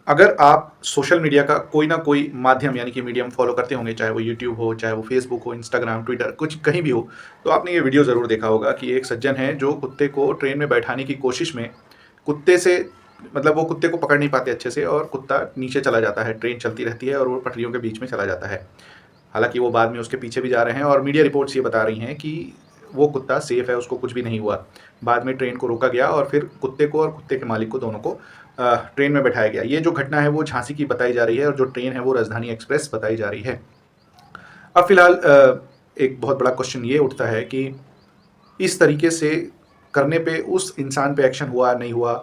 अगर आप social media का कोई ना कोई माध्यम यानी कि मीडियम फॉलो करते होंगे, चाहे वो यूट्यूब हो, चाहे वो फेसबुक हो, इंस्टाग्राम, ट्विटर, कुछ कहीं भी हो, तो आपने ये वीडियो ज़रूर देखा होगा कि एक सज्जन है जो कुत्ते को ट्रेन में बैठाने की कोशिश में कुत्ते से मतलब वो कुत्ते को पकड़ नहीं पाते अच्छे से और कुत्ता नीचे चला जाता है, ट्रेन चलती रहती है और वो पटरियों के बीच में चला जाता है। हालाँकि वो बाद में उसके पीछे भी जा रहे हैं और मीडिया रिपोर्ट्स ये बता रही हैं कि वो कुत्ता सेफ है, उसको कुछ भी नहीं हुआ। बाद में ट्रेन को रोका गया और फिर कुत्ते को और कुत्ते के मालिक को दोनों को ट्रेन में बैठाया गया। ये जो घटना है वो झांसी की बताई जा रही है और जो ट्रेन है वो राजधानी एक्सप्रेस बताई जा रही है। अब फिलहाल एक बहुत बड़ा क्वेश्चन ये उठता है कि इस तरीके से करने पे उस इंसान पे एक्शन हुआ, नहीं हुआ?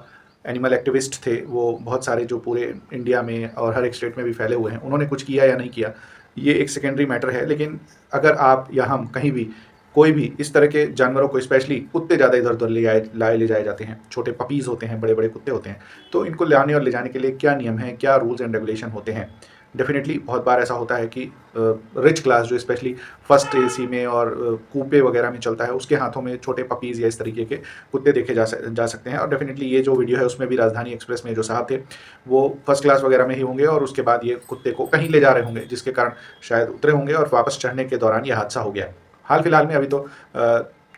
एनिमल एक्टिविस्ट थे, वो बहुत सारे जो पूरे इंडिया में और हर एक स्टेट में भी फैले हुए हैं, उन्होंने कुछ किया या नहीं किया, ये एक सेकेंडरी मैटर है। लेकिन अगर आप या हम कहीं भी, कोई भी इस तरह के जानवरों को स्पेशली कुत्ते ज़्यादा इधर-उधर ले जाए जाते हैं, छोटे पपीज़ होते हैं, बड़े-बड़े कुत्ते होते हैं, तो इनको लाने और ले जाने के लिए क्या नियम हैं, क्या रूल्स एंड रेगुलेशन होते हैं? डेफ़िनेटली बहुत बार ऐसा होता है कि रिच क्लास जो स्पेशली फर्स्ट एसी में और कूपे वगैरह में चलता है, उसके हाथों में छोटे पपीज़ या इस तरीके के कुत्ते देखे जा सकते हैं और डेफ़िनेटली ये जो वीडियो है उसमें भी राजधानी एक्सप्रेस में जो साहब थे, वो फर्स्ट क्लास वगैरह में ही होंगे और उसके बाद ये कुत्ते को कहीं ले जा रहे होंगे, जिसके कारण शायद उतरे होंगे और वापस चढ़ने के दौरान ये हादसा हो गया। हाल-फिलहाल में अभी तो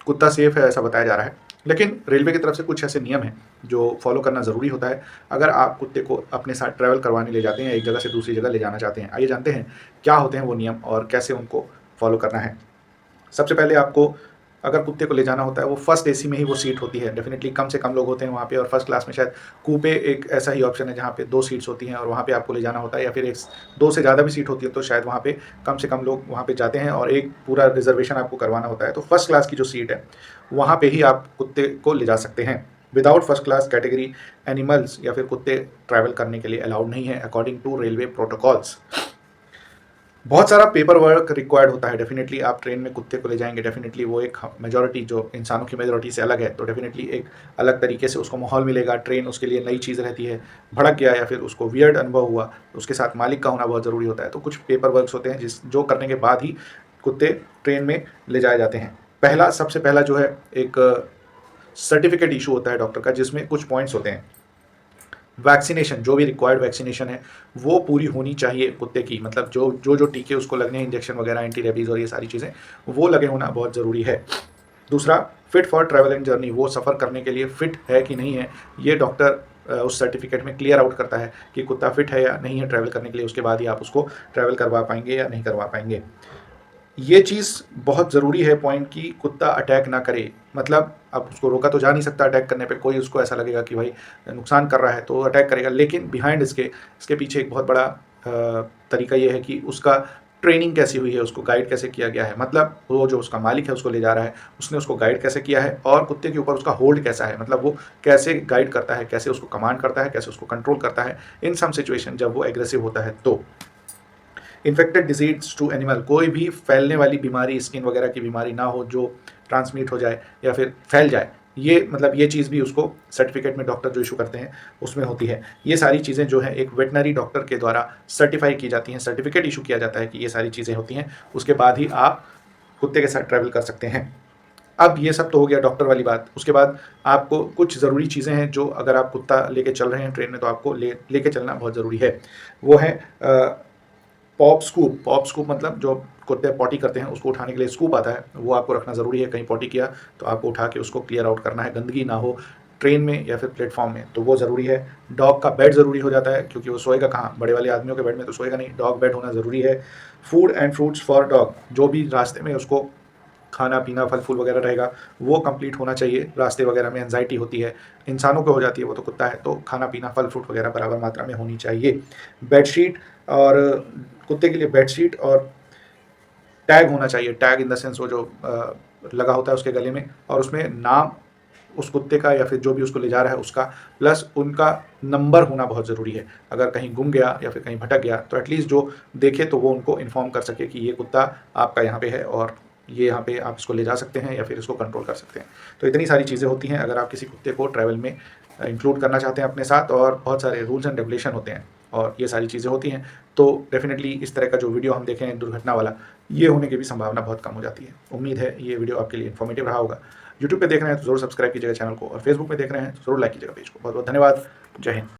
कुत्ता सेफ है ऐसा बताया जा रहा है। लेकिन रेलवे की तरफ से कुछ ऐसे नियम हैं, जो फ़ॉलो करना ज़रूरी होता है, अगर आप कुत्ते को अपने साथ ट्रैवल करवाने ले जाते हैं, एक जगह से दूसरी जगह ले जाना चाहते हैं। आइए जानते हैं, क्या होते हैं वो नियम और कैसे उनको फ़ॉलो करना है। सबसे पहले आपको अगर कुत्ते को ले जाना होता है, वो फर्स्ट एसी में ही वो सीट होती है। डेफ़िनिटली कम से कम लोग होते हैं वहाँ पे और फर्स्ट क्लास में शायद कूपे एक ऐसा ही ऑप्शन है जहाँ पे 2 सीट्स होती हैं और वहाँ पे आपको ले जाना होता है या फिर एक 2 से ज़्यादा भी सीट होती है तो शायद वहाँ पे कम से कम लोग वहाँ पे जाते हैं और एक पूरा रिज़र्वेशन आपको करवाना होता है। तो फर्स्ट क्लास की जो सीट है, वहाँ पे ही आप कुत्ते को ले जा सकते हैं। Without first class category animals या फिर कुत्ते ट्रैवल करने के लिए अलाउड नहीं है अकॉर्डिंग टू रेलवे प्रोटोकॉल्स। बहुत सारा पेपर वर्क रिक्वायर्ड होता है। डेफ़िनेटली आप ट्रेन में कुत्ते को ले जाएँगे, डेफ़िनेटली वो एक मेजॉरिटी जो इंसानों की मेजॉरिटी से अलग है, तो डेफ़िनेटली एक अलग तरीके से उसको माहौल मिलेगा। ट्रेन उसके लिए नई चीज़ रहती है, भड़क गया या फिर उसको वियर्ड अनुभव हुआ, तो उसके साथ मालिक का होना बहुत ज़रूरी होता है। तो कुछ पेपर वर्क्स होते हैं जो करने के बाद ही कुत्ते ट्रेन में ले जाए जाते हैं। सबसे पहला जो है एक सर्टिफ़िकेट इश्यू होता है डॉक्टर का, जिसमें कुछ पॉइंट्स होते हैं। वैक्सीनेशन, जो भी रिक्वायर्ड वैक्सीनेशन है, वो पूरी होनी चाहिए कुत्ते की। मतलब जो टीके उसको लगने हैं, इंजेक्शन वगैरह, एंटी रेबीज़ और ये सारी चीज़ें, वो लगे होना बहुत ज़रूरी है। दूसरा, fit for travel and journey, वो सफ़र करने के लिए फिट है कि नहीं है, ये डॉक्टर उस सर्टिफिकेट में क्लियर आउट करता है कि कुत्ता फिट है या नहीं है ट्रैवल करने के लिए। उसके बाद ही आप उसको ट्रैवल करवा पाएँगे या नहीं करवा पाएँगे। ये चीज़ बहुत ज़रूरी है पॉइंट कि कुत्ता अटैक ना करे। मतलब अब उसको रोका तो जा नहीं सकता अटैक करने पे, कोई उसको ऐसा लगेगा कि भाई नुकसान कर रहा है तो अटैक करेगा। लेकिन बिहाइंड इसके पीछे एक बहुत बड़ा तरीका ये है कि उसका ट्रेनिंग कैसी हुई है, उसको गाइड कैसे किया गया है। मतलब वो जो उसका मालिक है उसको ले जा रहा है, उसने उसको गाइड कैसे किया है और कुत्ते के ऊपर उसका होल्ड कैसा है। मतलब वो कैसे गाइड करता है, कैसे उसको कमांड करता है, कैसे उसको कंट्रोल करता है इन सम सिचुएशन जब वो एग्रेसिव होता है तो। इन्फेक्टेड डिजीज टू एनिमल, कोई भी फैलने वाली बीमारी, स्किन वगैरह की बीमारी ना हो जो ट्रांसमिट हो जाए या फिर फैल जाए, ये चीज़ भी उसको सर्टिफिकेट में डॉक्टर जो इशू करते हैं उसमें होती है। ये सारी चीज़ें जो है एक वेटनरी डॉक्टर के द्वारा सर्टिफाई की जाती हैं, सर्टिफिकेट इशू किया जाता है कि ये सारी चीज़ें होती हैं, उसके बाद ही आप कुत्ते के साथ ट्रैवल कर सकते हैं। अब ये सब तो हो गया डॉक्टर वाली बात। उसके बाद आपको कुछ ज़रूरी चीज़ें हैं जो अगर आप कुत्ता लेके चल रहे हैं ट्रेन में तो आपको लेके चलना बहुत ज़रूरी है। वो है पॉप स्कूप मतलब जो कुत्ते पॉटी करते हैं उसको उठाने के लिए स्कूप आता है, वो आपको रखना ज़रूरी है। कहीं पॉटी किया तो आपको उठा के उसको क्लियर आउट करना है, गंदगी ना हो ट्रेन में या फिर प्लेटफॉर्म में, तो वो ज़रूरी है। डॉग का बेड ज़रूरी हो जाता है क्योंकि वो सोएगा कहाँ, बड़े वाले आदमियों के बेड में तो सोएगा नहीं, डॉग बेड होना ज़रूरी है। Food and fruits for dog, जो भी रास्ते में उसको खाना-पीना, फल-फूल वगैरह रहेगा, वो कंप्लीट होना चाहिए। रास्ते वगैरह में एंग्ज़ायटी होती है, इंसानों को हो जाती है, वो तो कुत्ता है, तो खाना-पीना, फल-फ्रूट वगैरह बराबर मात्रा में होनी चाहिए। बेडशीट और कुत्ते के लिए बेडशीट और टैग होना चाहिए। टैग इन द सेंस वो जो लगा होता है उसके गले में और उसमें नाम उस कुत्ते का या फिर जो भी उसको ले जा रहा है उसका, प्लस उनका नंबर होना बहुत ज़रूरी है। अगर कहीं गुम गया या फिर कहीं भटक गया तो एटलीस्ट जो देखे तो वो उनको इन्फॉर्म कर सके कि ये कुत्ता आपका यहाँ पे है और ये यहाँ पे आप इसको ले जा सकते हैं या फिर इसको कंट्रोल कर सकते हैं। तो इतनी सारी चीज़ें होती हैं अगर आप किसी कुत्ते को ट्रैवल में इंक्लूड करना चाहते हैं अपने साथ, और बहुत सारे रूल्स एंड रेगुलेशन होते हैं और ये सारी चीज़ें होती हैं। तो डेफ़िनेटली इस तरह का जो वीडियो हम देखें दुर्घटना वाला, ये होने की भी संभावना बहुत कम हो जाती है। उम्मीद है ये वीडियो आपके लिए इन्फॉर्मेटिव रहा होगा। यूट्यूब पे देख रहे हैं तो ज़रूर सब्सक्राइब कीजिएगा चैनल को और फेसबुक पे देख रहे हैं तो ज़रूर लाइक कीजिएगा पेज को। बहुत बहुत धन्यवाद। जय हिंद।